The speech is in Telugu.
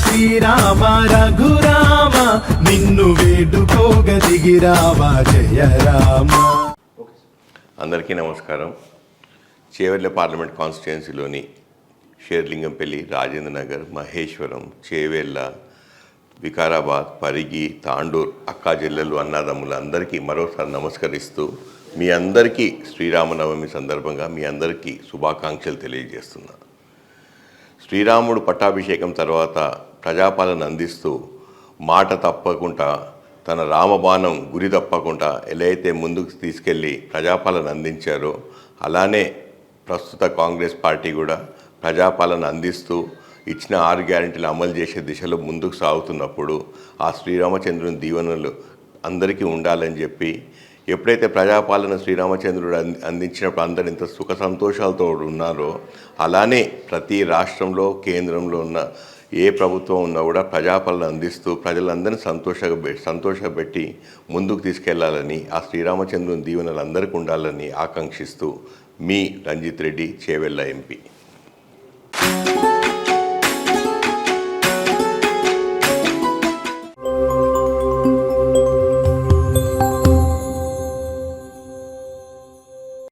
శ్రీరామ రఘురామ నిన్ను వేడుకోగ దిగిరావా జయ రామ. అందరికీ నమస్కారం. చేవెళ్ళ పార్లమెంట్ కాన్స్టిట్యుయెన్సీలోని షేర్లింగంపల్లి, రాజేంద్ర నగర్, మహేశ్వరం, చేవెళ్ళ, వికారాబాద్, పరిగి, తాండూర్ అక్కా చెల్లెలు, అన్నదమ్ములు అందరికీ మరోసారి నమస్కరిస్తూ మీ అందరికీ శ్రీరామనవమి సందర్భంగా మీ అందరికీ శుభాకాంక్షలు తెలియజేస్తున్నా. శ్రీరాముడు పట్టాభిషేకం తర్వాత ప్రజాపాలన అందిస్తూ మాట తప్పకుండా తన రామబాణం గురి తప్పకుండా ఎలా అయితే ముందుకు తీసుకెళ్ళి ప్రజాపాలన అందించారో అలానే ప్రస్తుత కాంగ్రెస్ పార్టీ కూడా ప్రజాపాలన అందిస్తూ ఇచ్చిన 6 గ్యారెంటీలు అమలు చేసే దిశలో ముందుకు సాగుతున్నప్పుడు ఆ శ్రీరామచంద్రుని దీవెనలు అందరికీ ఉండాలని చెప్పి ఎప్పుడైతే ప్రజాపాలన శ్రీరామచంద్రుడు అందించినప్పుడు అందరు ఇంత సుఖ సంతోషాలతో ఉన్నారో అలానే ప్రతి రాష్ట్రంలో కేంద్రంలో ఉన్న ఏ ప్రభుత్వం ఉన్నా కూడా ప్రజాపాలన అందిస్తూ ప్రజలందరినీ సంతోషపెట్టి ముందుకు తీసుకెళ్లాలని ఆ శ్రీరామచంద్రుని దీవెనలు అందరికీ ఉండాలని ఆకాంక్షిస్తూ మీ రంజిత్ రెడ్డి, చేవెళ్ళ ఎంపీ.